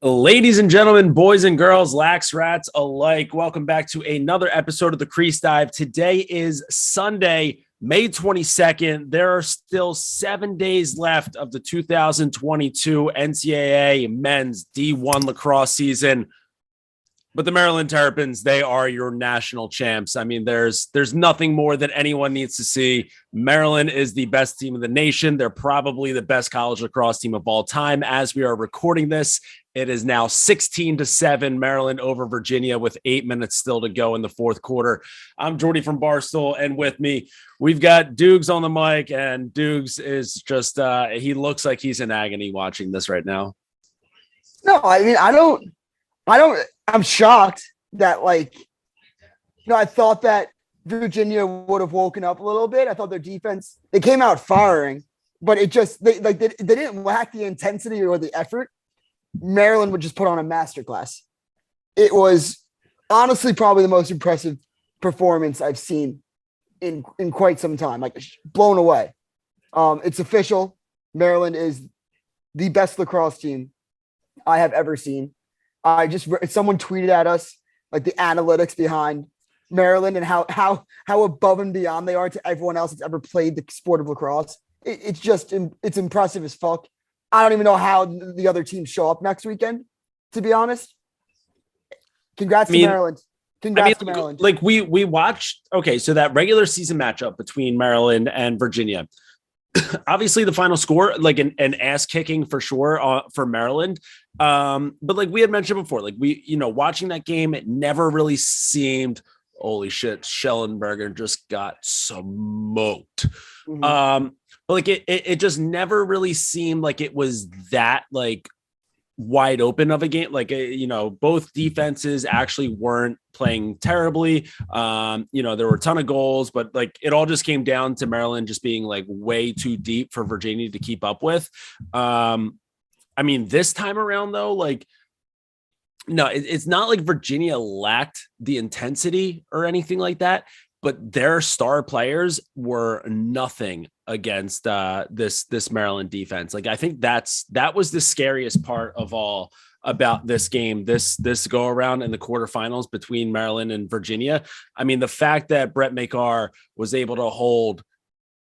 Ladies and gentlemen, boys and girls, lax rats alike, welcome back to another episode of the Crease Dive. Today is Sunday, May 22nd. There are still 7 days left of the 2022 NCAA men's D1 lacrosse season. But the Maryland Terrapins, they are your national champs. I mean, there's nothing more that anyone needs to see. Maryland is the best team in the nation. They're probably the best college lacrosse team of all time. As we are recording this, it is now 16-7 Maryland over Virginia with 8 minutes still to go in the fourth quarter. I'm Jordy from Barstool, and with me, we've got Dukes on the mic, and Dukes is just, he looks like he's in agony watching this right now. No, I mean, I'm shocked that, I thought that Virginia would have woken up a little bit. I thought their defense, they came out firing, but it just, they didn't lack the intensity or the effort. Maryland would just put on a masterclass. It was honestly probably the most impressive performance I've seen in quite some time, blown away. It's official. Maryland is the best lacrosse team I have ever seen. Someone tweeted at us the analytics behind Maryland and how above and beyond they are to everyone else that's ever played the sport of lacrosse. It's impressive as fuck. I don't even know how the other teams show up next weekend, to be honest. Congrats to Maryland. Congrats to Maryland. We watched, so that regular season matchup between Maryland and Virginia. Obviously, the final score, an ass kicking for sure for Maryland. But we had mentioned before, watching that game, it never really seemed, holy shit, Schellenberger just got smoked. Mm-hmm. But it just never really seemed like it was that wide open of a game. Both defenses actually weren't playing terribly. There were a ton of goals, but it all just came down to Maryland just being way too deep for Virginia to keep up with. This time around though, no, it's not like Virginia lacked the intensity or anything like that, but their star players were nothing against this Maryland defense. I think that was the scariest part of all about this game, this go around in the quarterfinals between Maryland and Virginia. The fact that Brett Makar was able to hold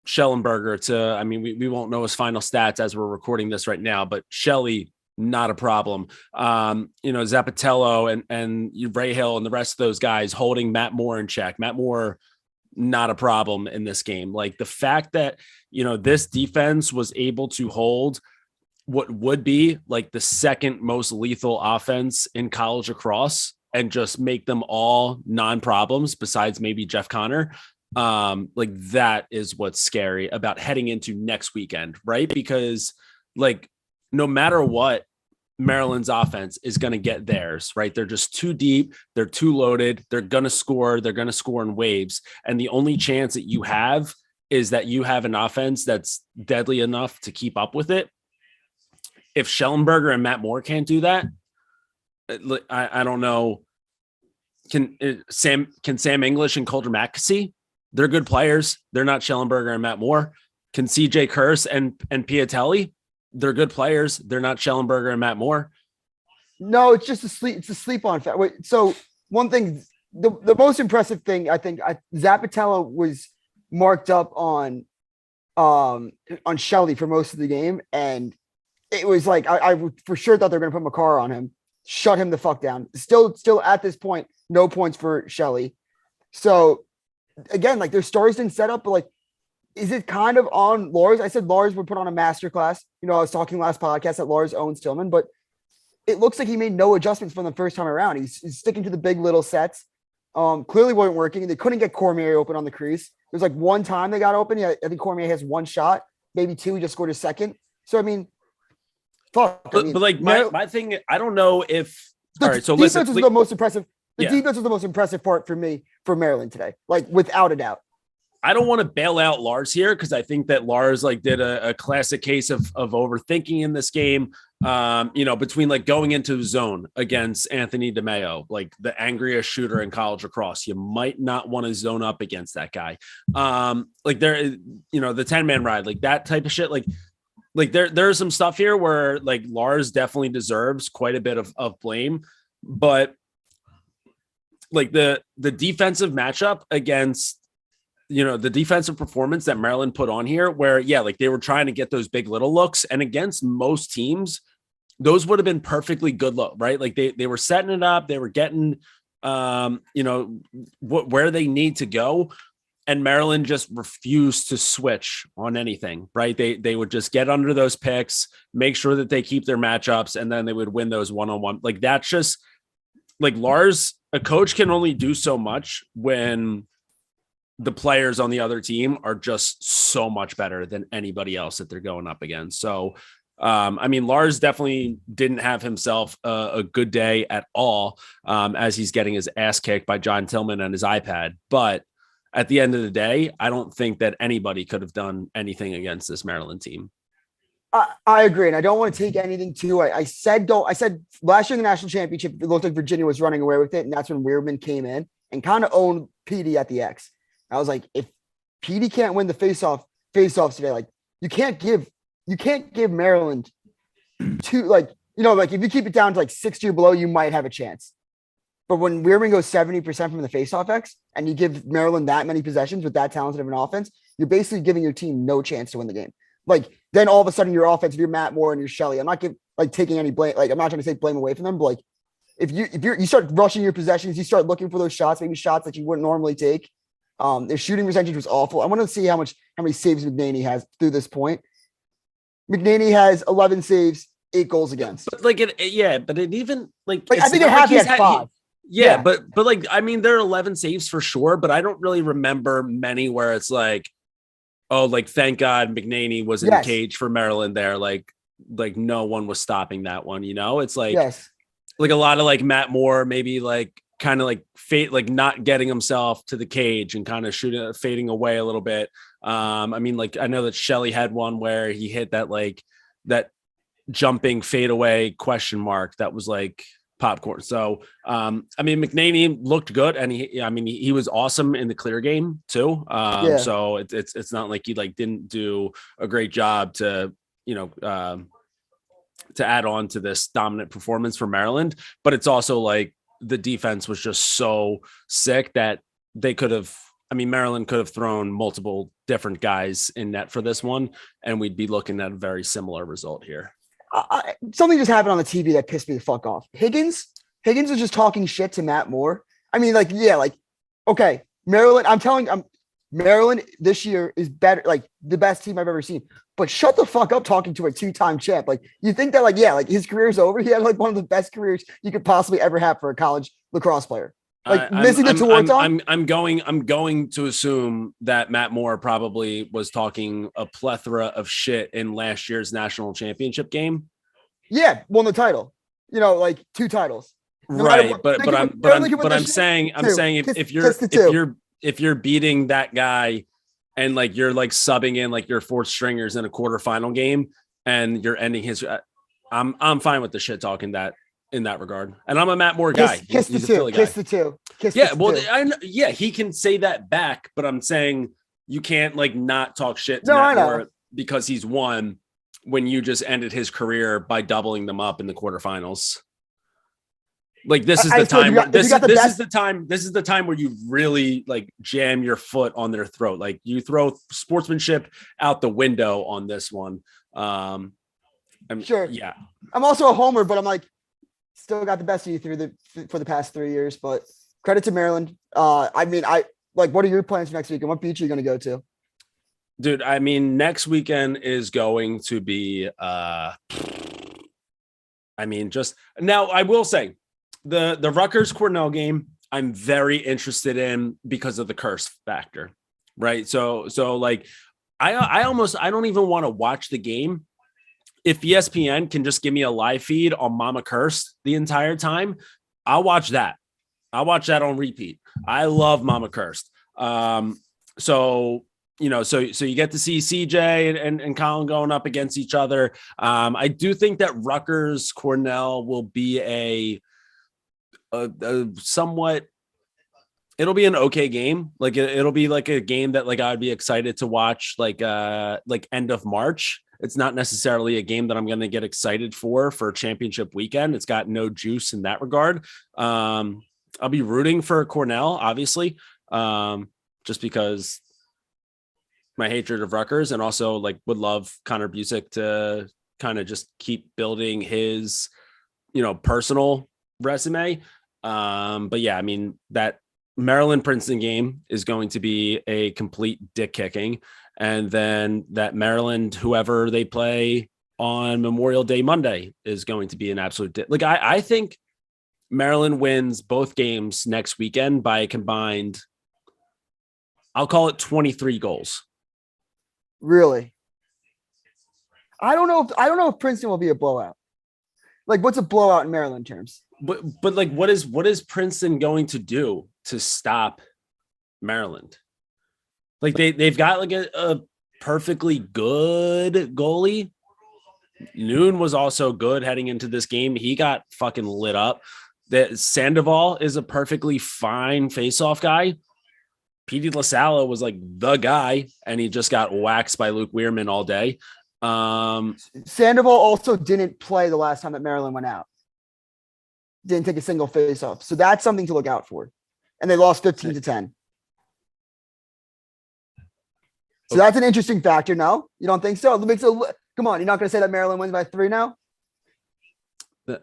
Schellenberger to, we won't know his final stats as we're recording this right now, but Shelley, not a problem. Zapatello and Ray Hill and the rest of those guys holding Matt Moore in check. Matt Moore, not a problem in this game. The fact that, this defense was able to hold what would be the second most lethal offense in college lacrosse and just make them all non-problems besides maybe Jeff Connor. That is what's scary about heading into next weekend, right? Because no matter what, Maryland's offense is going to get theirs, right? They're just too deep. They're too loaded. They're going to score. They're going to score in waves. And the only chance that you have is that you have an offense that's deadly enough to keep up with it. If Schellenberger and Matt Moore can't do that, I don't know. Can Sam English and Calder Mackesy? They're good players. They're not Schellenberger and Matt Moore. Can CJ Kurse and Piatelli? They're good players. They're not Schellenberger and Matt Moore. No, it's just a sleep on fact. Wait, so one thing, the most impressive thing, I think Zapatello was marked up on Shelley for most of the game. And it was I for sure thought they were going to put Makar on him, shut him the fuck down. Still at this point, no points for Shelley. So again, their stars didn't set up, but is it kind of on Lars? I said Lars would put on a masterclass. I was talking last podcast that Lars owns Tillman, but it looks like he made no adjustments from the first time around. He's sticking to the big little sets. Clearly weren't working. They couldn't get Cormier open on the crease. There's one time they got open. Yeah, I think Cormier has one shot, maybe two. He just scored a second. So fuck. My thing, I don't know if. All right, so defense was the most impressive. Defense was the most impressive part for me for Maryland today, without a doubt. I don't want to bail out Lars here because I think that Lars did a classic case of overthinking in this game. Between going into the zone against Anthony DeMeo, the angriest shooter in college lacrosse, you might not want to zone up against that guy. The 10-man ride, that type of shit. like there's some stuff here where like Lars definitely deserves quite a bit of blame, but like the defensive matchup against, the defensive performance that Maryland put on here, where like they were trying to get those big little looks, and against most teams, those would have been perfectly good look, right? Like they were setting it up, they were getting where they need to go. And Maryland just refused to switch on anything, right? They would just get under those picks, make sure that they keep their matchups, and then they would win those one-on-one. Like that's just like Lars, a coach can only do so much when the players on the other team are just so much better than anybody else that they're going up against. So, Lars definitely didn't have himself a good day at all, as he's getting his ass kicked by John Tillman and his iPad. But at the end of the day, I don't think that anybody could have done anything against this Maryland team. I agree. And I don't want to take anything to it. I said last year in the national championship, it looked like Virginia was running away with it. And that's when Weirman came in and kind of owned PD at the X. I was like, if PD can't win the faceoffs today, like you can't give Maryland two, like if you keep it down to like 60 or below, you might have a chance. But when Weirman goes 70% from the faceoff X and you give Maryland that many possessions with that talented of an offense, you're basically giving your team no chance to win the game. Like then all of a sudden your offense, if you're Matt Moore and you're Shelley, I'm not taking any blame. Like I'm not trying to take blame away from them, but like if you start rushing your possessions, you start looking for those shots, maybe shots that you wouldn't normally take. Their shooting percentage was awful. I want to see how many saves McNaney has through this point. McNaney has 11 saves, 8 goals against. But like but it even like I think they're happy at 5. Yeah, but like there are 11 saves for sure, but I don't really remember many where it's like, oh, like thank God McNaney was in the cage for Maryland there. Like no one was stopping that one. It's like like a lot of like Matt Moore, maybe like kind of like like not getting himself to the cage and kind of fading away a little bit. Like I know that Shelley had one where he hit that jumping fade away question mark that was like popcorn. So McNaney looked good, and he was awesome in the clear game too. So it's not like he like didn't do a great job to add on to this dominant performance for Maryland, but it's also like the defense was just so sick that Maryland could have thrown multiple different guys in net for this one, and we'd be looking at a very similar result here. Something just happened on the TV that pissed me the fuck off. Higgins was just talking shit to Matt Moore. Okay, Maryland, Maryland this year is better, like the best team I've ever seen. But shut the fuck up talking to a 2-time champ. Like you think that his career's over. He had like one of the best careers you could possibly ever have for a college lacrosse player. Like missing the tour time. I'm going to assume that Matt Moore probably was talking a plethora of shit in last year's national championship game. Yeah, won the title. Like 2 titles. No right, but I'm saying if you're beating that guy and like you're like subbing in like your 4th stringers in a quarterfinal game and you're ending his, I'm fine with the shit talking that in that regard. And I'm a Matt Moore guy. Kiss the two. He can say that back, but I'm saying you can't like not talk shit to Matt Moore because he's won when you just ended his career by doubling them up in the quarterfinals. Like this is the time. This is the time where you really like jam your foot on their throat. Like you throw sportsmanship out the window on this one. Sure. Yeah. I'm also a homer, but I'm like still got the best of you for the past 3 years. But credit to Maryland. What are your plans for next week, and what beach are you going to go to? Dude, next weekend is going to be. Just now. I will say. The Rutgers Cornell game, I'm very interested in because of the curse factor, right? So like I don't even want to watch the game. If ESPN can just give me a live feed on Mama Cursed the entire time, I'll watch that. I'll watch that on repeat. I love Mama Cursed. So you get to see CJ and Colin going up against each other. I do think that Rutgers Cornell will be a somewhat it'll be an okay game. Like it'll be like a game that like I'd be excited to watch like end of March. It's not necessarily a game that I'm going to get excited for championship weekend. It's got no juice in that regard. I'll be rooting for Cornell, obviously, just because my hatred of Rutgers, and also like would love Connor Busick to kind of just keep building his, personal resume. But yeah, I mean, that Maryland Princeton game is going to be a complete dick kicking. And then that Maryland, whoever they play on Memorial Day Monday, is going to be an absolute like I think Maryland wins both games next weekend by a combined, I'll call it 23 goals. Really? I don't know if Princeton will be a blowout. Like, what's a blowout in Maryland terms? But like, what is Princeton going to do to stop Maryland? Like they've got like a perfectly good goalie. Noon was also good heading into this game. He got fucking lit up. That Sandoval is a perfectly fine faceoff guy. PD LaSalle was like the guy, and he just got waxed by Luke Weirman all day. Sandoval also didn't play the last time that Maryland went out. Didn't take a single faceoff. So that's something to look out for. And they lost 15-10. So that's an interesting factor. No, you don't think so? Come on, you're not going to say that Maryland wins by 3 now? I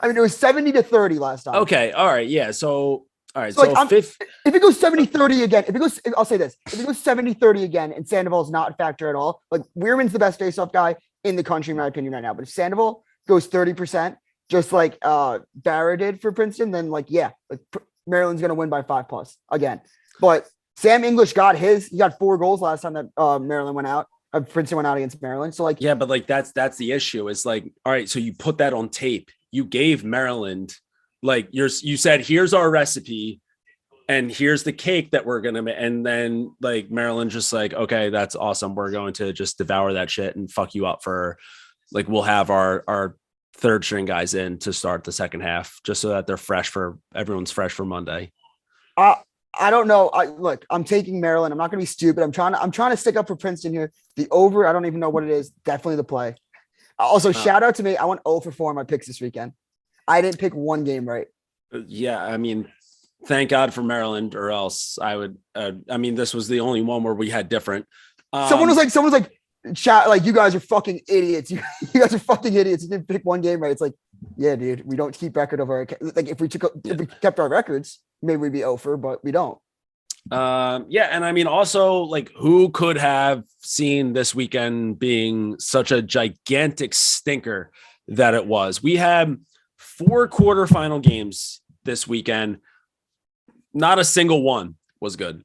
mean, it was 70-30 last time. Okay, all right, yeah. So, all right, so like, if it goes 70-30 again, I'll say this: if it goes 70-30 again, and Sandoval's not a factor at all, like Weirman's the best faceoff guy in the country, in my opinion, right now. But if Sandoval goes 30%, just like Barra did for Princeton, then like Maryland's going to win by 5+ again. But Sam English got his. He got 4 goals last time that Maryland went out. Princeton went out against Maryland. So like, yeah, but like that's the issue. It's like, all right, so you put that on tape. You gave Maryland, like you said, here's our recipe, and here's the cake that we're gonna make. And then like Maryland just like, okay, that's awesome. We're going to just devour that shit and fuck you up for like, we'll have our third string guys in to start the second half just so that everyone's fresh for Monday. I don't know. I'm taking Maryland. I'm not going to be stupid. I'm trying to stick up for Princeton here. The over, I don't even know what it is. Definitely the play. Also, shout out to me. I went 0 for 4 on my picks this weekend. I didn't pick one game right. Yeah, I mean, thank God for Maryland, or else I would. I mean, this was the only one where we had different. Someone was like, chat, like, you guys are fucking idiots. You guys are fucking idiots. You didn't pick one game right. It's like, yeah, dude, we don't keep record of our, like, if we kept our records, maybe we'd be over, but we don't. Yeah, and I mean, also, like, who could have seen this weekend being such a gigantic stinker that it was? We had 4 quarterfinal games this weekend. Not a single one was good.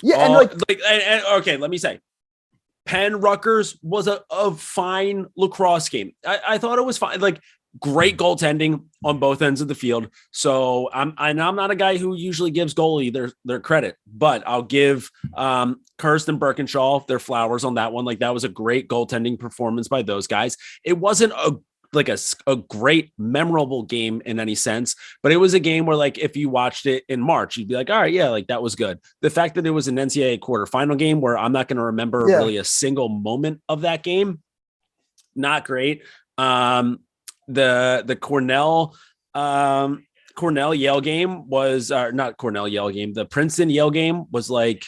Yeah, and okay, let me say, Penn Rutgers was a fine lacrosse game. I thought it was fine. Like, great goaltending on both ends of the field. So I'm not a guy who usually gives goalie their credit, but I'll give Kirst and Birkinshaw their flowers on that one. Like, that was a great goaltending performance by those guys. It wasn't a great memorable game in any sense, but it was a game where, like, if you watched it in March, you'd be like, all right, yeah, like, that was good. The fact that it was an NCAA quarterfinal game where I'm not going to remember really a single moment of that game, not great. The Cornell Yale game was not Cornell Yale game. The Princeton Yale game was like,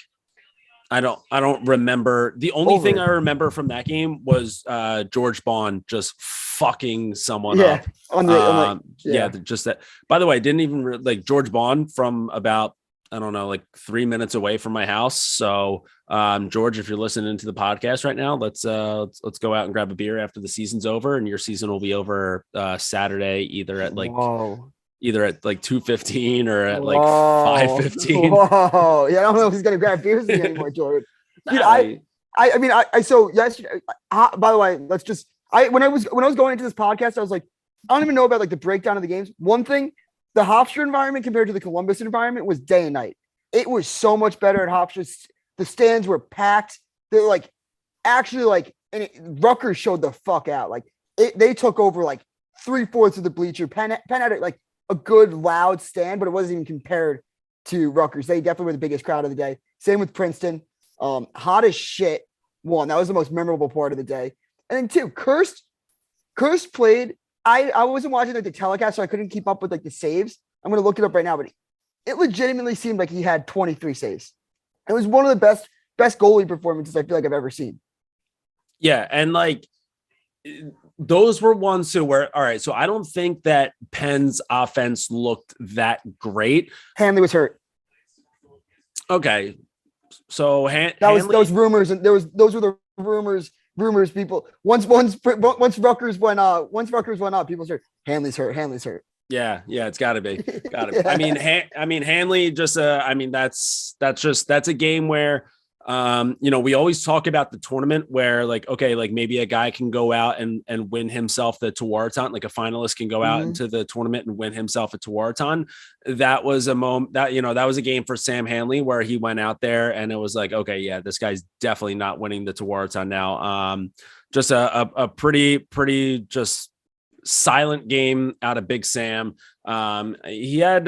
I don't remember. The only thing I remember from that game was George Bond just fucking someone up. Just that. By the way, I didn't even like George Bond from about, I don't know, like 3 minutes away from my house. So, George, if you're listening to the podcast right now, let's go out and grab a beer after the season's over, and your season will be over Saturday, either at like 2:15 or at like 5:15. Whoa! Yeah, I don't know if he's gonna grab beers anymore, George. Dude, so yesterday. By the way, when I was going into this podcast, I was like, I don't even know about like the breakdown of the games. One thing. The Hofstra environment compared to the Columbus environment was day and night. It was so much better at Hofstra. The stands were packed. They were like, actually, like, and Rutgers showed the fuck out. Like, they took over like 3/4 of the bleacher. Penn had like a good loud stand, but it wasn't even compared to Rutgers. They definitely were the biggest crowd of the day. Same with Princeton. Hot as shit. One, that was the most memorable part of the day. And then two, Kurst played. I wasn't watching like the telecast, so I couldn't keep up with like the saves. I'm gonna look it up right now, but it legitimately seemed like he had 23 saves. It was one of the best goalie performances I feel like I've ever seen. Yeah, and like those were ones too where, all right, so I don't think that Penn's offense looked that great. Hanley was hurt. Okay, so those rumors, and those were the rumors. People once Rutgers went up, people said Hanley's hurt. Yeah, it's got to be. Yeah. I mean, Hanley just. That's a game where, we always talk about the tournament where, like, okay, like maybe a guy can go out and win himself the Tewaaraton, like a finalist can go out into the tournament and win himself a Tewaaraton. That was a moment that that was a game for Sam Hanley where he went out there and it was like, okay, yeah, this guy's definitely not winning the Tewaaraton now. Just a pretty just silent game out of Big Sam. He had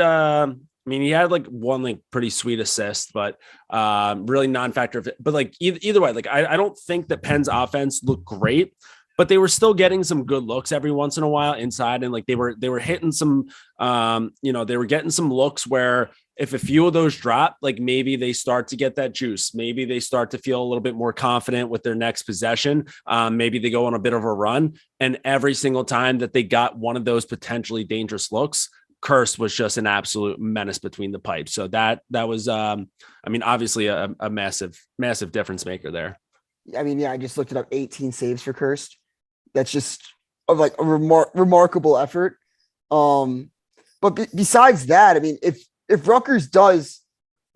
like one like pretty sweet assist, but really non-factor. But like either way, like I don't think that Penn's offense looked great, but they were still getting some good looks every once in a while inside, and like they were hitting some, they were getting some looks where if a few of those drop, like maybe they start to get that juice. Maybe they start to feel a little bit more confident with their next possession. Maybe they go on a bit of a run. And every single time that they got one of those potentially dangerous looks, Kurst was just an absolute menace between the pipes. So that was, obviously a massive difference maker there. I just looked it up. 18 saves for Kurst. That's just like a remarkable effort. But besides that, if Rutgers does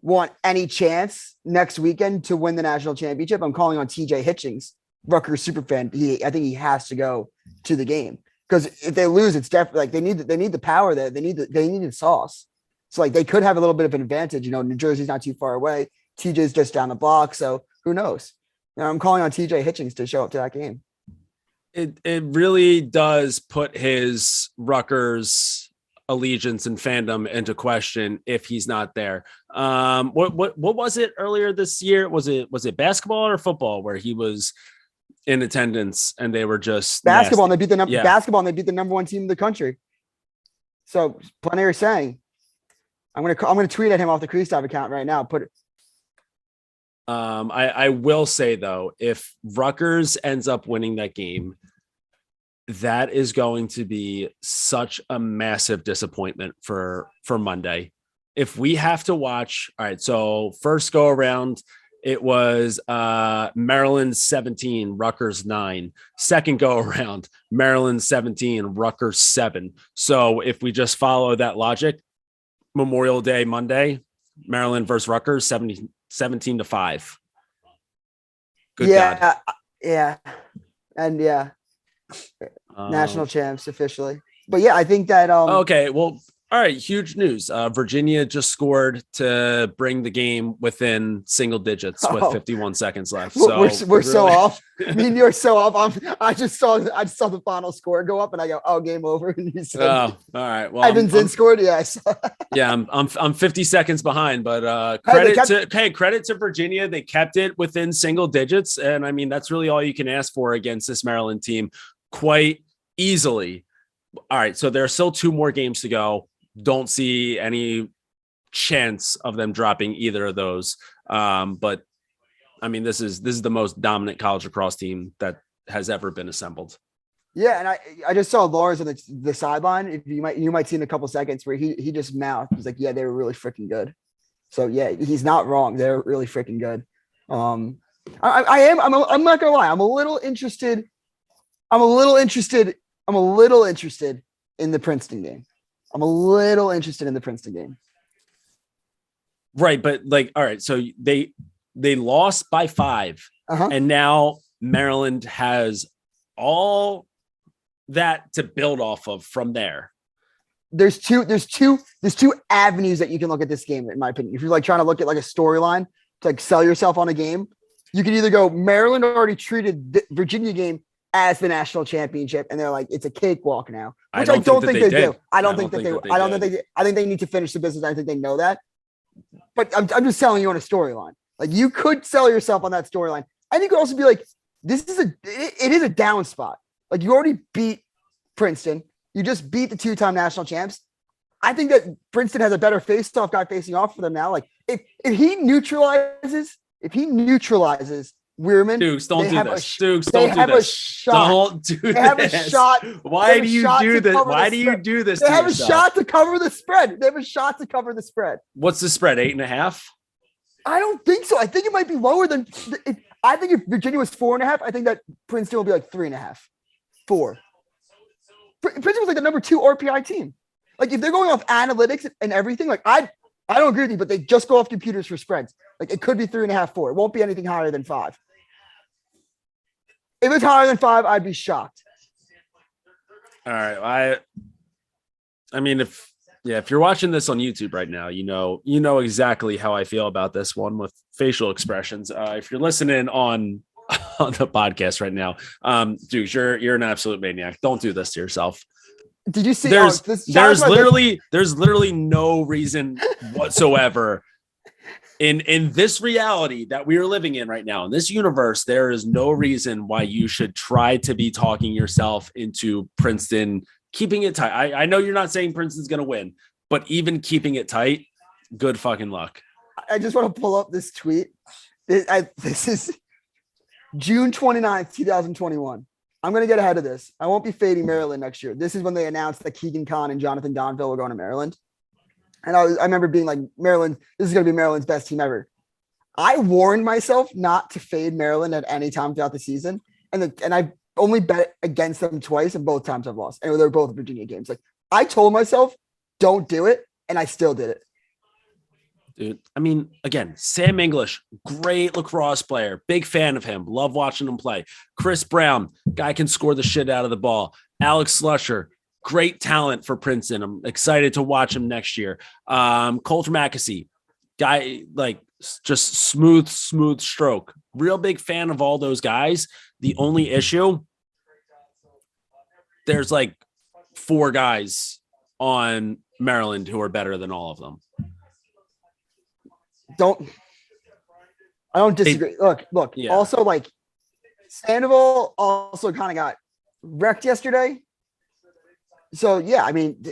want any chance next weekend to win the national championship, I'm calling on TJ Hitchings, Rutgers superfan. I think he has to go to the game, because if they lose, it's definitely like they need the power there. They need the sauce. So like they could have a little bit of an advantage. New Jersey's not too far away. TJ's just down the block, so who knows? I'm calling on TJ Hitchings to show up to that game. It really does put his Rutgers allegiance and fandom into question if he's not there. What was it earlier this year? Was it basketball or football where he was in attendance and they were just basketball? Nasty? And they beat basketball and they beat the number one team in the country. So plenty are saying, I'm gonna tweet at him off the Crease account right now. Put it. I will say though, if Rutgers ends up winning that game, that is going to be such a massive disappointment for Monday. If we have to watch, all right, so first go around, it was Maryland 17, Rutgers 9. Second go around, Maryland 17, Rutgers 7. So if we just follow that logic, Memorial Day Monday, Maryland versus Rutgers 17-5. Good God. Yeah. And yeah. National champs officially. But yeah, I think that okay, well, all right, huge news. Virginia just scored to bring the game within single digits with 51 seconds left. So we're so off. You're so off. I just saw the final score go up and I go, oh, game over. And you said, all right. Well, Evans scored. Yes. Yeah, I'm 50 seconds behind, but credit to Virginia. They kept it within single digits. And that's really all you can ask for against this Maryland team quite easily. All right, so there are still 2 more games to go. Don't see any chance of them dropping either of those. But this is the most dominant college lacrosse team that has ever been assembled. Yeah, and I just saw Lars on the sideline. If you might see in a couple seconds where he just mouthed. He's like, yeah, they were really freaking good. So yeah, he's not wrong. They're really freaking good. I'm not gonna lie. I'm a little interested in the Princeton game. Right, but like, all right, so they lost by 5, and now Maryland has all that to build off of from there. There's two avenues that you can look at this game, in my opinion. If you're like trying to look at like a storyline to like sell yourself on a game, you can either go Maryland already treated the Virginia game as the national championship, and they're like, it's a cakewalk now, which I don't think they do. did. I don't think that they. I don't think they. I think they need to finish the business. I think they know that. But I'm just telling you on a storyline. Like you could sell yourself on that storyline. And you could also be like, it is a down spot. Like you already beat Princeton. You just beat the 2-time national champs. I think that Princeton has a better face-off guy facing off for them now. Like if he neutralizes Weirman, Dukes, don't do this. Dukes, don't do this. Don't do this. They have a shot. Why do you do this? Why do you do this? They have a shot to cover the spread. They have a shot to cover the spread. What's the spread? 8.5? I don't think so. I think it might be lower than. I think if Virginia was 4.5, I think that Princeton will be like 3.5, 4. Princeton was like the number 2 RPI team. Like if they're going off analytics and everything, like I don't agree with you, but they just go off computers for spreads. Like it could be 3.5, 4. It won't be anything higher than 5. If it's higher than 5, I'd be shocked. All right. I mean, if you're watching this on YouTube right now, you know exactly how I feel about this one with facial expressions. If you're listening on the podcast right now, dude, you're an absolute maniac. Don't do this to yourself. Did you see? There's literally no reason whatsoever in this reality that we are living in right now, in this universe. There is no reason why you should try to be talking yourself into Princeton keeping it tight. I know you're not saying Princeton's going to win, but even keeping it tight, good fucking luck. I just want to pull up this tweet. This is June 29th, 2021. I'm going to get ahead of this. I won't be fading Maryland next year. This is when they announced that Keegan Khan and Jonathan Donville were going to Maryland. And I remember being like, Maryland, this is going to be Maryland's best team ever. I warned myself not to fade Maryland at any time throughout the season. And I only bet against them twice, and both times I've lost. And they're both Virginia games. Like I told myself, don't do it. And I still did it. Dude, I mean, again, Sam English, great lacrosse player. Big fan of him. Love watching him play. Chris Brown, guy can score the shit out of the ball. Alex Slusher, great talent for Princeton. I'm excited to watch him next year. Coulter Mackesy, guy, like just smooth stroke. Real big fan of all those guys. The only issue, there's like 4 guys on Maryland who are better than all of them. I don't disagree. Look. Yeah. Also, like Sandoval also kind of got wrecked yesterday. So yeah, I mean,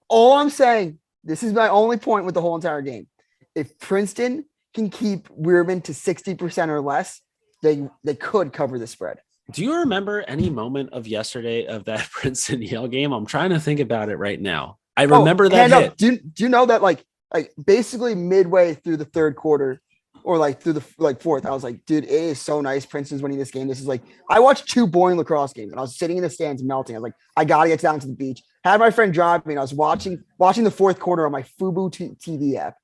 all I'm saying, this is my only point with the whole entire game. If Princeton can keep Weirman to 60% or less, they could cover the spread. Do you remember any moment of yesterday of that Princeton Yale game? I'm trying to think about it right now. I remember that hit. Do you know that like basically midway through the third quarter or like through the fourth, I was like, dude, it is so nice. Princeton's winning this game. This is like, I watched 2 boring lacrosse games and I was sitting in the stands melting. I was like, I got to get down to the beach. Had my friend drive me and I was watching the fourth quarter on my Fubo TV app.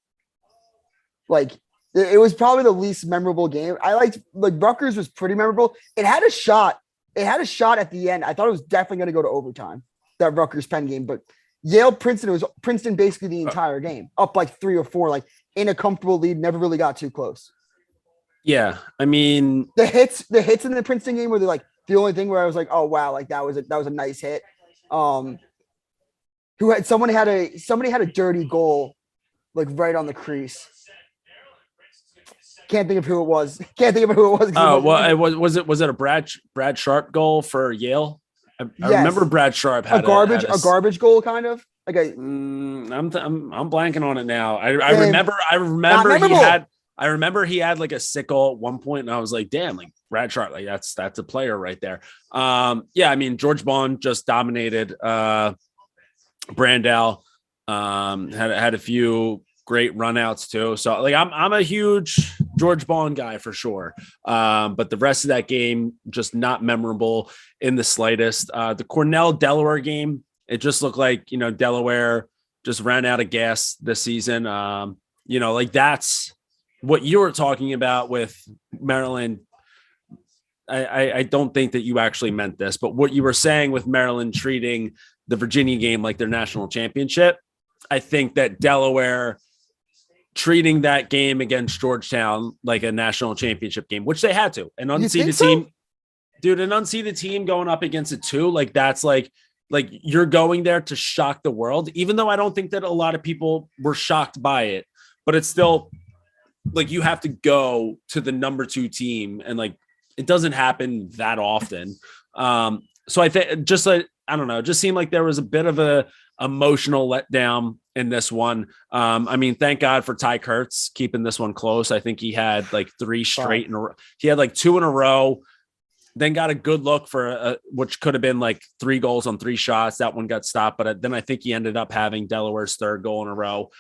Like it was probably the least memorable game. I liked like Rutgers was pretty memorable. It had a shot at the end. I thought it was definitely going to go to overtime, that Rutgers Penn game, but Yale Princeton was Princeton basically the entire game, up like 3 or 4, like in a comfortable lead, never really got too close. Yeah, I mean the hits in the Princeton game were like the only thing where I was like, oh wow, like that was a nice hit. Somebody had a dirty goal, like right on the crease. Can't think of who it was. Oh, well, was it a Brad Sharp goal for Yale? I remember Brad Sharp had a garbage goal, kind of like I'm blanking on it now. I remember he had like a sick goal at one point, and I was like, damn, like Brad Sharp, like that's a player right there. Yeah, I mean George Bond just dominated. Brandel had a few great runouts too. So like I'm a huge George Bond guy for sure. But the rest of that game just not memorable in the slightest. The Cornell Delaware game, it just looked like, Delaware just ran out of gas this season. Like that's what you were talking about with Maryland. I don't think that you actually meant this, but what you were saying with Maryland treating the Virginia game like their national championship, I think that Delaware treating that game against Georgetown like a national championship game, which they had to, an unseeded team. dude, an unseeded team going up against a 2, like that's like you're going there to shock the world, even though I don't think that a lot of people were shocked by it, but it's still like you have to go to the number 2 team, and like it doesn't happen that often. So I think just like, I don't know, it just seemed like there was a bit of a emotional letdown in this one. I mean, thank God for Ty Kurtz keeping this one close. I think he had like 3 straight in a row. He had like 2 in a row, then got a good look for which could have been like 3 goals on 3 shots. That one got stopped, but then I think he ended up having Delaware's 3rd goal in a row.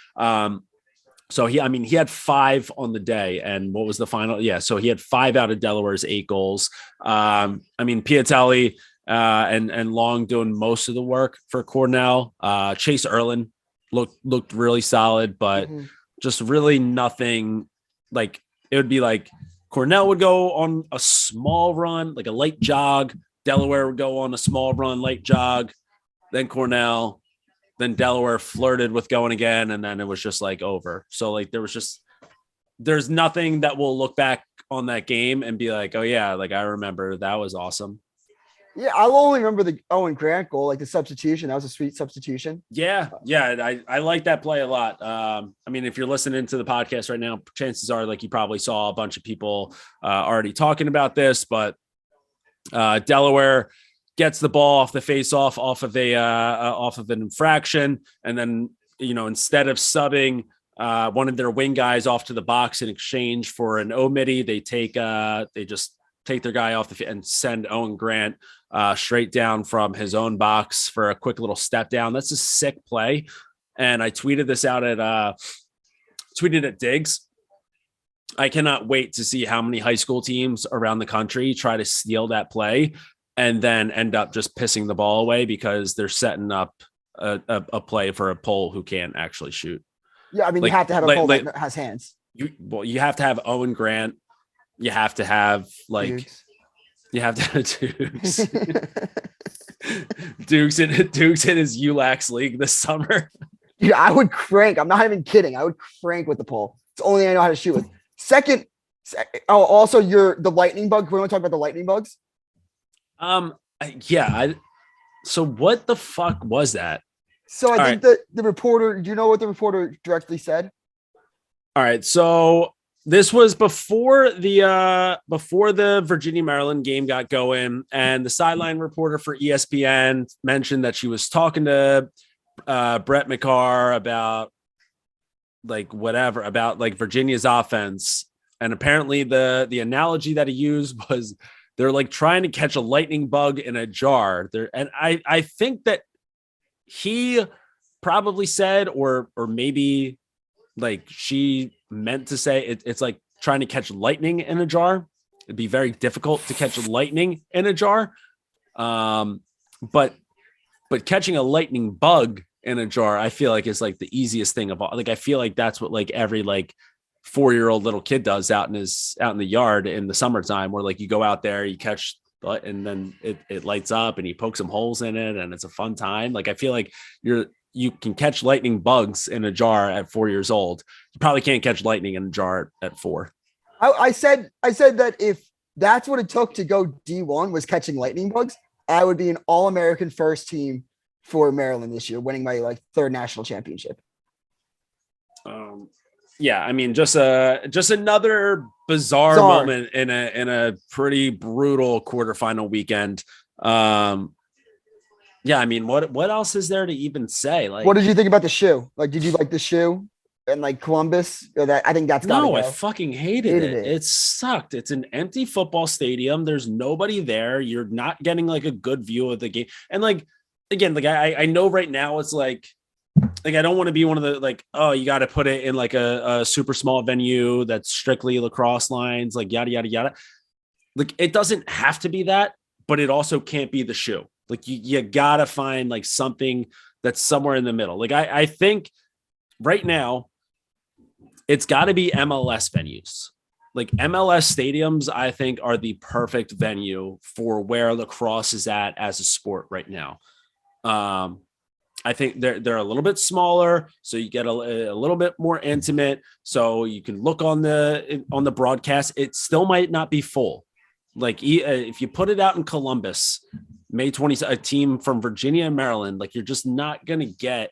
So he had 5 on the day, and what was the final? Yeah. So he had 5 out of Delaware's 8 goals. I mean, Piatelli and Long doing most of the work for Cornell. Chase Erlin looked really solid, but just really nothing. Like it would be like Cornell would go on a small run, like a light jog. Delaware would go on a small run, light jog. Then Cornell. Then Delaware flirted with going again, and then it was just like over. So like there's nothing that will look back on that game and be like, oh yeah, like I remember that was awesome. Yeah, I'll only remember the Owen Grant goal, like the substitution. That was a sweet substitution. Yeah, I like that play a lot. I mean, if you're listening to the podcast right now, chances are like you probably saw a bunch of people already talking about this, but Delaware gets the ball off the face-off off of an infraction, and then instead of subbing one of their wing guys off to the box in exchange for an omitty, they just take their guy off the field and send Owen Grant straight down from his own box for a quick little step down. That's a sick play, and I tweeted this out at Diggs. I cannot wait to see how many high school teams around the country try to steal that play and then end up just pissing the ball away because they're setting up a play for a pole who can't actually shoot. Yeah, I mean, you have to have a pole that has hands. You have to have Owen Grant. You have to have Dukes. You have to have Dukes in his ULAX league this summer. Dude, I would crank. I'm not even kidding. I would crank with the pole. It's the only thing I know how to shoot with. Second, also the lightning bug. We want to talk about the lightning bugs. So what the fuck was that? So I think the reporter, do you know what the reporter directly said? All right. So this was before the Virginia Maryland game got going, and the sideline reporter for ESPN mentioned that she was talking to Brett McCarr about Virginia's offense. And apparently the analogy that he used was they're like trying to catch a lightning bug in a jar. I think that he probably said, or maybe like she meant to say it's like trying to catch lightning in a jar. It'd be very difficult to catch lightning in a jar. But catching a lightning bug in a jar, I feel like is like the easiest thing of all. Like, I feel like that's what like every like 4-year-old little kid does out in the yard in the summertime, where like you go out there, you catch and then it lights up and you poke some holes in it and it's a fun time. Like, I feel like you can catch lightning bugs in a jar at 4 years old. You probably can't catch lightning in a jar at 4. I said that if that's what it took to go D1 was catching lightning bugs, I would be an All-American first team for Maryland this year, winning my like 3rd national championship. Yeah, I mean, just another bizarre moment in a pretty brutal quarterfinal weekend. Yeah, I mean, what else is there to even say? Like, what did you think about the shoe? Like, did you like the shoe and like Columbus? I think that's gotta go. I fucking hated it. It sucked. It's an empty football stadium. There's nobody there. You're not getting like a good view of the game. And like, again, like I know right now it's like I don't want to be one of the like, oh, you got to put it in like a super small venue that's strictly lacrosse lines, like yada, yada, yada. Like, it doesn't have to be that, but it also can't be the shoe. Like, you got to find like something that's somewhere in the middle. Like, I think right now it's got to be MLS venues. Like, MLS stadiums, I think, are the perfect venue for where lacrosse is at as a sport right now. I think they're a little bit smaller, so you get a little bit more intimate. So you can look on the broadcast. It still might not be full. Like if you put it out in Columbus, May 20th, a team from Virginia and Maryland, like you're just not going to get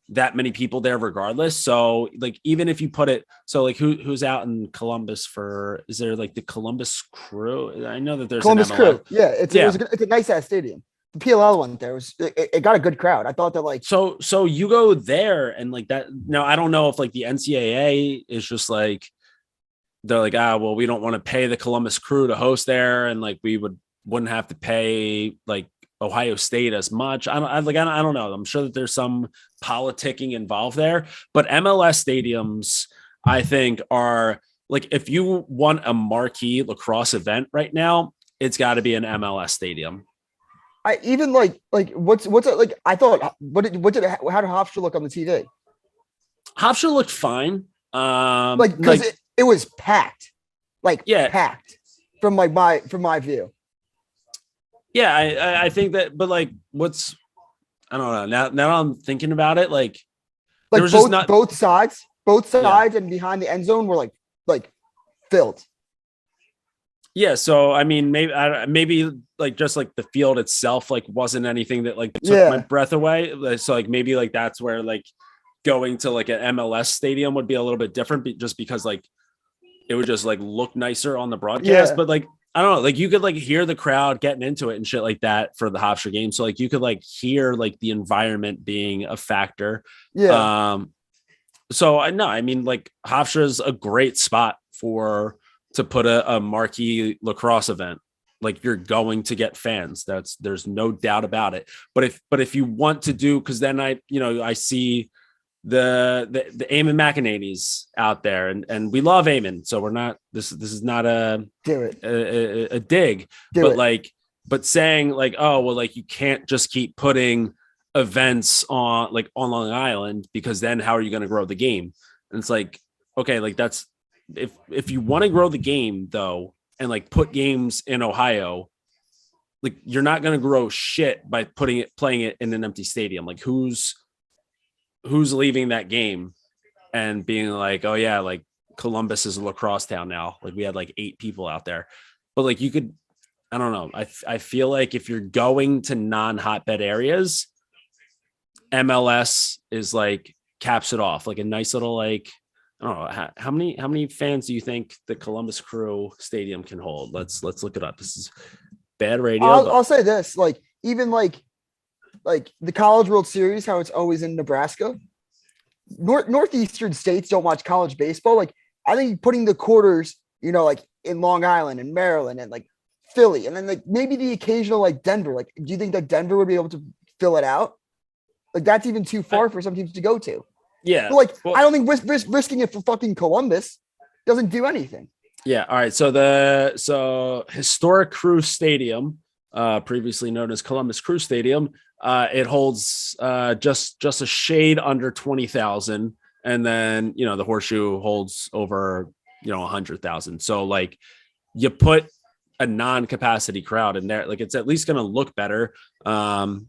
that many people there regardless. So like, even if you put it, so like who's out in Columbus for, is there like the Columbus Crew? I know that there's Columbus an MLS. Crew. Yeah. It's a nice ass stadium. The PLL went there. It got a good crowd. I thought that like, so you go there and like that. Now, I don't know if like the NCAA is just like, they're like, well, we don't want to pay the Columbus Crew to host there. And like, we wouldn't have to pay like Ohio State as much. I don't know. I'm sure that there's some politicking involved there, but MLS stadiums, I think, are like, if you want a marquee lacrosse event right now, it's got to be an MLS stadium. I even like what's it like? I thought how did Hofstra look on the TV? Hofstra looked fine. Like because it was packed, like packed from my view. Yeah, I think that, but like, I don't know. Now I'm thinking about it, like there was both sides, and behind the end zone were like filled. Yeah, so I mean, maybe like just like the field itself, like wasn't anything that like took my breath away. So like maybe like that's where like going to like an MLS stadium would be a little bit different, just because like it would just like look nicer on the broadcast. But like I don't know, like you could like hear the crowd getting into it and shit like that for the Hofstra game. So like you could like hear like the environment being a factor. Yeah. So I mean, like Hofstra's a great spot to put a marquee lacrosse event. Like you're going to get fans. There's no doubt about it. But if you want to do, because then I see the Eamon McEnany's out there, and we love Eamon, so we're not, this is not a dig, but saying like, oh well, like you can't just keep putting events on Long Island, because then how are you going to grow the game? And it's like, okay, like that's, if you want to grow the game though, and like put games in Ohio, like you're not going to grow shit by playing it in an empty stadium. Like who's leaving that game and being like, oh yeah, like Columbus is a lacrosse town now. Like we had like 8 people out there, but like you could, I don't know. I feel like if you're going to non-hotbed areas, MLS is like caps it off, like a nice little, like, I don't know how many fans do you think the Columbus Crew Stadium can hold? Let's look it up. This is bad radio. I'll say this, like even like the College World Series, how it's always in Nebraska. Northeastern states don't watch college baseball. Like I think putting the quarters, like in Long Island and Maryland and like Philly, and then like maybe the occasional like Denver. Like, do you think that Denver would be able to fill it out? Like that's even too far for some teams to go to. Yeah. But like, I don't think risking it for fucking Columbus doesn't do anything. Yeah. All right. So historic Crew Stadium, previously known as Columbus Crew Stadium, it holds just a shade under 20,000. And then, the Horseshoe holds over, 100,000. So like you put a non-capacity crowd in there, like it's at least going to look better. So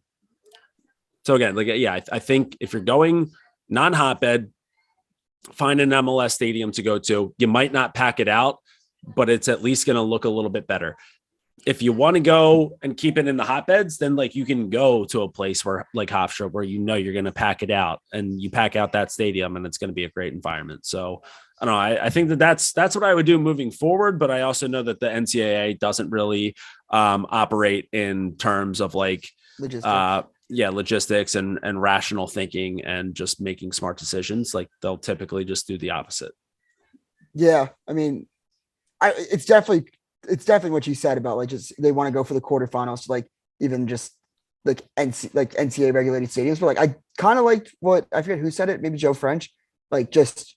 again, like, yeah, I think if you're going non-hotbed, find an MLS stadium to go to. You might not pack it out, but it's at least going to look a little bit better. If you want to go and keep it in the hotbeds, then like you can go to a place where like Hofstra, where you're going to pack it out, and you pack out that stadium, and it's going to be a great environment. So I don't know. I think that's what I would do moving forward, but I also know that the NCAA doesn't really operate in terms of like logistics and rational thinking and just making smart decisions. Like they'll typically just do the opposite. Yeah. I mean, it's definitely what you said about like, just, they want to go for the quarterfinals, like even just like NCAA regulated stadiums. But like, I kind of liked what, I forget who said it, maybe Joe French, like just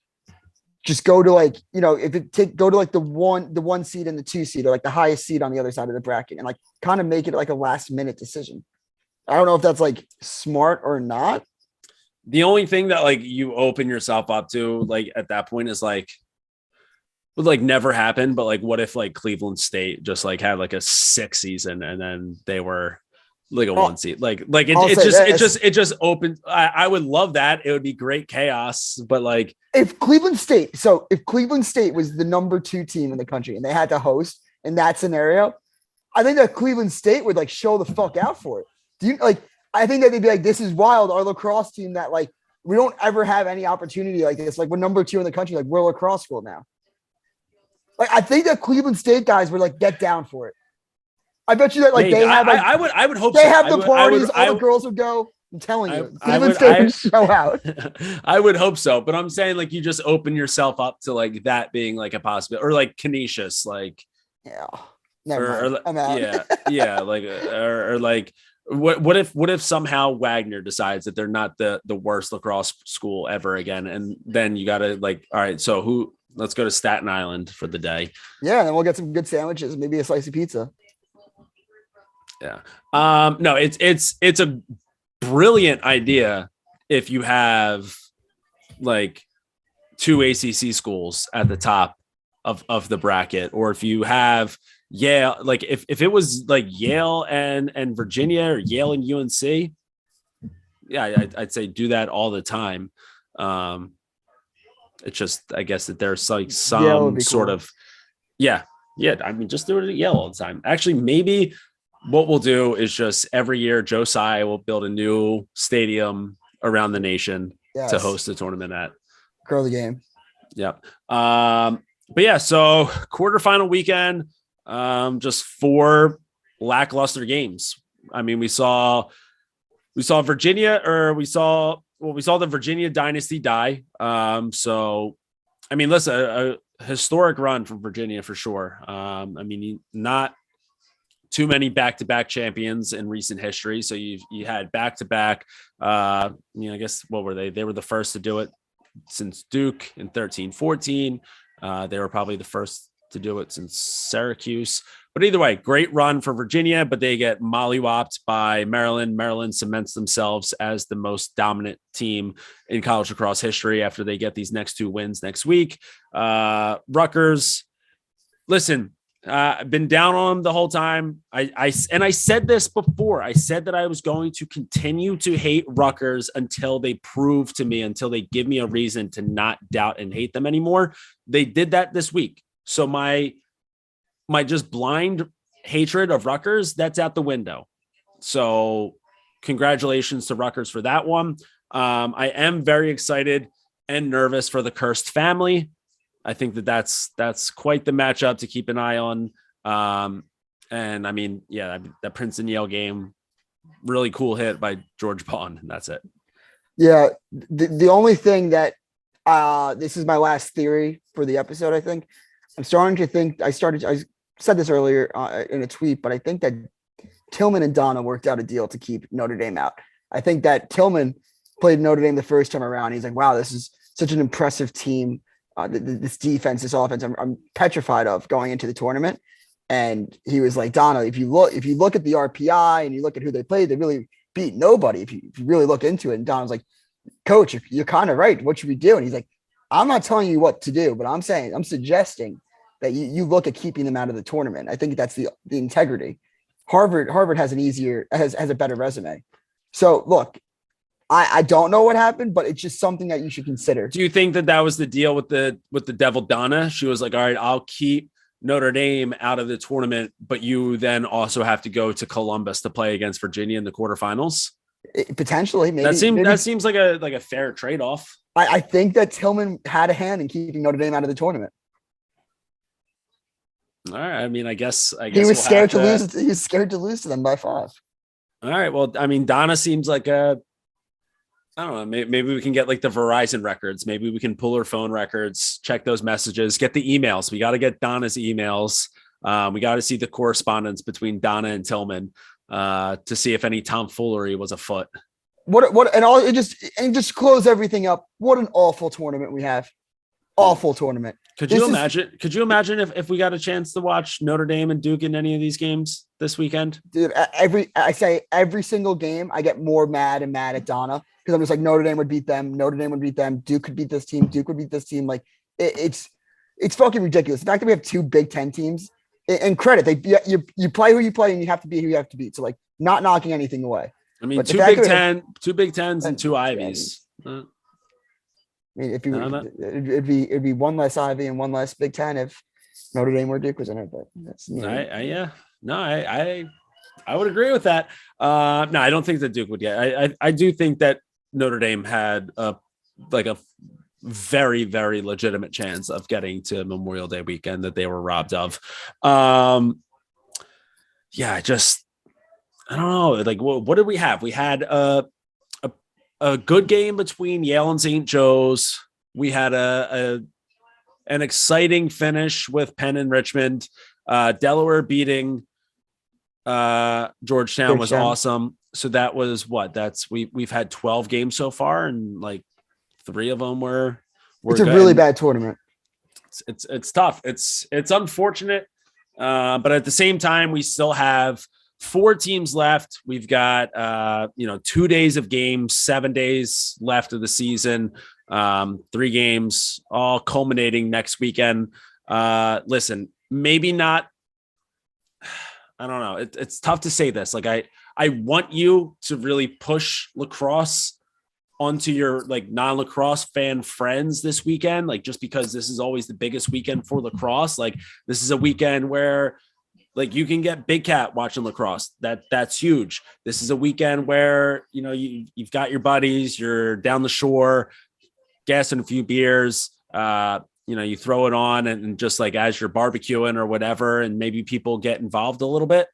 go to like, go to like the one seed and the 2 seed, or like the highest seed on the other side of the bracket, and like kind of make it like a last minute decision. I don't know if that's like smart or not. The only thing that like you open yourself up to like at that point is like, would like never happen, but like what if like Cleveland State just like had like a 6 season and then they were like a 1 seed, like it just opened. I would love that. It would be great chaos, but like if Cleveland State was the number 2 team in the country and they had to host, in that scenario, I think that Cleveland State would like show the fuck out for it. Do you like? I think that they'd be like, this is wild. Our lacrosse team that like we don't ever have any opportunity like this. Like we're number 2 in the country. Like we're a lacrosse school now. Like I think that Cleveland State guys would like get down for it. I bet you that like Maybe. they have. Like, I would hope they so. have the parties. All the girls would go. I'm telling you, Cleveland State would show out. I would hope so, but I'm saying like you just open yourself up to like that being like a possibility, or like Canisius, like yeah, yeah, like or like what if somehow Wagner decides that they're not the worst lacrosse school ever again, and then you got to like, all right, so let's go to Staten Island for the day. Yeah, and then we'll get some good sandwiches, maybe a slice of pizza. Yeah. No, it's a brilliant idea if you have like 2 ACC schools at the top of the bracket, or if you have Yale, like if it was like Yale and Virginia, or Yale and UNC, yeah, I'd say do that all the time. It's just, I guess that there's like some sort of, yeah. I mean, just do it at Yale all the time. Actually, maybe what we'll do is just every year Josiah will build a new stadium around the nation to host the tournament at. Grow the game. Yep. But yeah, so quarterfinal weekend, just 4 lackluster games. I mean, we saw Virginia, or we saw the Virginia dynasty die. So, I mean, listen, a historic run from Virginia for sure. I mean, not too many back-to-back champions in recent history. So you had back-to-back, I guess, what were they? They were the first to do it since Duke in 13-14. They were probably the first to do it since Syracuse. But either way, great run for Virginia, but they get mollywopped by Maryland. Maryland cements themselves as the most dominant team in college lacrosse history after they get these next 2 wins next week. Rutgers, listen, I've been down on them the whole time. I said this before. I said that I was going to continue to hate Rutgers until they prove to me, until they give me a reason to not doubt and hate them anymore. They did that this week. So my just blind hatred of Rutgers, that's out the window. So congratulations to Rutgers for that one. I am very excited and nervous for the Cursed family. I think that's quite the matchup to keep an eye on. And I mean, yeah, that Princeton Yale game, really cool hit by George Bond, and that's it. Yeah. The only thing that this is my last theory for the episode, I think. I'm starting to think I said this earlier in a tweet, but I think that Tillman and Donna worked out a deal to keep Notre Dame out. I think that Tillman played Notre Dame the first time around. He's like, wow, this is such an impressive team. This defense, this offense, I'm petrified of going into the tournament. And he was like, Donna, if you look at the RPI and you look at who they played, they really beat nobody. If you really look into it. And Donna's like, Coach, you're kind of right. What should we do? And he's like, I'm not telling you what to do, but I'm suggesting that you look at keeping them out of the tournament. I think that's the integrity. Harvard has has a better resume. So look, I don't know what happened, but it's just something that you should consider. Do you think that was the deal with the Devil Donna? She was like, all right, I'll keep Notre Dame out of the tournament, but you then also have to go to Columbus to play against Virginia in the quarterfinals. Potentially, maybe that seems like a fair trade-off. I think that Tillman had a hand in keeping Notre Dame out of the tournament. All right. I mean, I guess he was scared to lose. He was scared to lose to them by 5. All right. Well, I mean, Donna seems like I don't know. Maybe we can get like the Verizon records. Maybe we can pull her phone records, check those messages, get the emails. We got to get Donna's emails. We got to see the correspondence between Donna and Tillman to see if any tomfoolery was afoot. Just close everything up. What an awful tournament we have. Awful tournament. Could you imagine if we got a chance to watch Notre Dame and Duke in any of these games this weekend? Dude, every single game I get more mad at Donna because I'm just like, Notre Dame would beat them. Duke could beat this team. Duke would beat this team. Like it's fucking ridiculous. The fact that we have 2 Big Ten teams and credit, you play who you play and you have to beat who you have to beat. So like not knocking anything away. I mean, 2 Big Tens and 2 Ivies. I mean, it'd be 1 less Ivy and 1 less Big Ten if Notre Dame or Duke was in it, but that's Yeah. No, I would agree with that. No, I don't think that Duke would get. I do think that Notre Dame had a very, very legitimate chance of getting to Memorial Day weekend that they were robbed of. Yeah, I don't know. Like, what did we have? We had a good game between Yale and St. Joe's. We had an exciting finish with Penn and Richmond. Delaware beating Georgetown was awesome. So that was we've had 12 games so far, and like 3 of them were it's a really bad tournament. It's tough. It's unfortunate. But at the same time, we still have 4 teams left. We've got 2 days of games, 7 days left of the season. 3 games all culminating next weekend. Listen, maybe not. I don't know. It's tough to say this. Like I want you to really push lacrosse onto your like non-lacrosse fan friends this weekend, like just because this is always the biggest weekend for lacrosse. Like this is a weekend where like you can get big cat watching lacrosse. That's huge. This is a weekend where you've got your buddies, you're down the shore, gassing a few beers. You throw it on and just like as you're barbecuing or whatever, and maybe people get involved a little bit.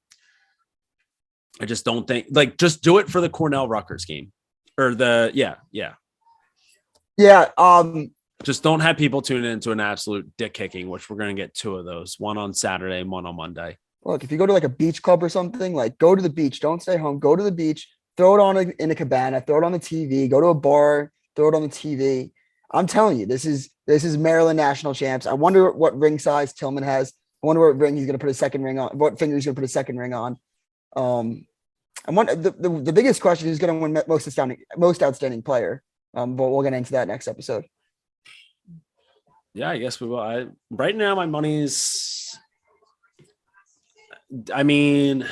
I just don't think just do it for the Cornell Rutgers game or yeah. Just don't have people tune into an absolute dick kicking, which we're going to get 2 of those, one on Saturday and one on Monday. Look, if you go to like a beach club or something, like go to the beach, don't stay home, go to the beach, throw it on in a cabana, throw it on the TV, go to a bar, throw it on the TV. I'm telling you, this is Maryland national champs. I wonder what ring size Tillman has. I wonder what ring he's going to put a second ring on, what finger he's going to put a second ring on. I want the biggest question is going to win most outstanding player. But we'll get into that next episode. Yeah, I guess we will. Right now, my money's. I mean,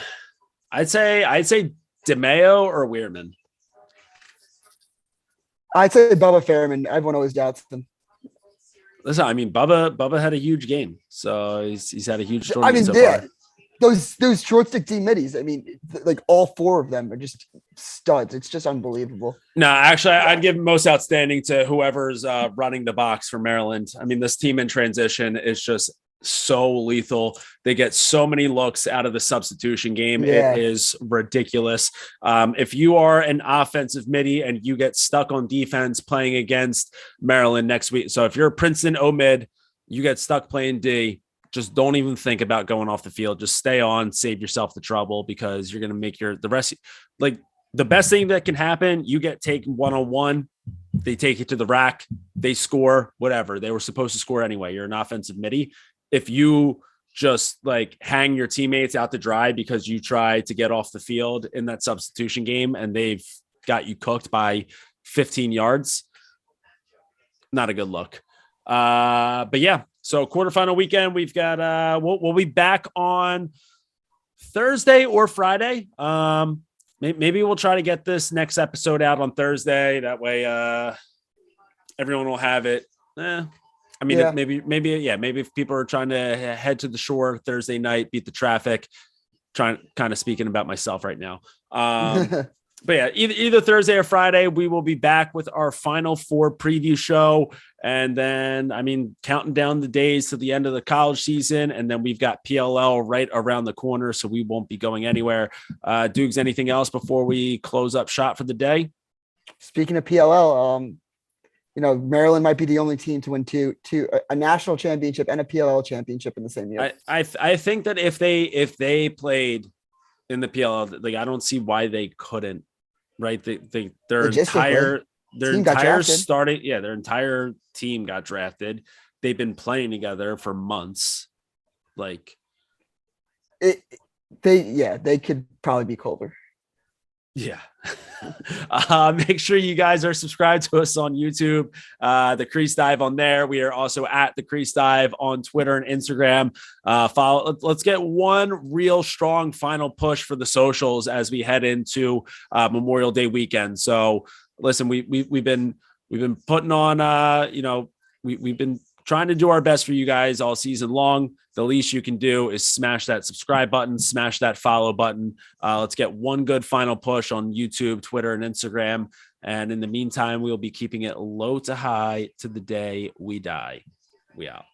I'd say DeMeo or Weirman. I'd say Bubba Fairman. Everyone always doubts him. Listen, I mean, Bubba had a huge game, so he's had a huge tournament so far. Those short stick D middies. I mean, like all 4 of them are just studs. It's just unbelievable. No, actually, I'd give most outstanding to whoever's running the box for Maryland. I mean, this team in transition is just so lethal. They get so many looks out of the substitution game. Yeah. It is ridiculous. If you are an offensive midi and you get stuck on defense playing against Maryland next week, so if you're a Princeton O mid, you get stuck playing D, just don't even think about going off the field. Just stay on, save yourself the trouble, because you're going to make the rest. Like the best thing that can happen, you get taken 1-on-1. They take it to the rack. They score, whatever. They were supposed to score anyway. You're an offensive midi. If you just like hang your teammates out to dry because you try to get off the field in that substitution game and they've got you cooked by 15 yards, not a good look. But yeah, so quarterfinal weekend, we've got, we'll be back on Thursday or Friday. Maybe we'll try to get this next episode out on Thursday. That way, everyone will have it. I mean, yeah. Maybe if people are trying to head to the shore Thursday night, beat the traffic, kind of speaking about myself right now. But yeah, either Thursday or Friday, we will be back with our Final Four preview show. And then, I mean, counting down the days to the end of the college season. And then we've got PLL right around the corner, so we won't be going anywhere. Dukes, anything else before we close up shop for the day? Speaking of PLL, Maryland might be the only team to win a national championship and a PLL championship in the same year. I think that if they played in the PLL, like I don't see why they couldn't. Right, their entire team got drafted. They've been playing together for months. Like they could probably be Culver. Yeah. Make sure you guys are subscribed to us on YouTube, the Crease Dive on there. We are also at the Crease Dive on Twitter and Instagram. Let's get one real strong final push for the socials as we head into Memorial Day weekend. So listen, we've been putting on, we've been trying to do our best for you guys all season long. The least you can do is smash that subscribe button, smash that follow button. Let's get one good final push on YouTube, Twitter, and Instagram. And in the meantime, we'll be keeping it low to high to the day we die. We out.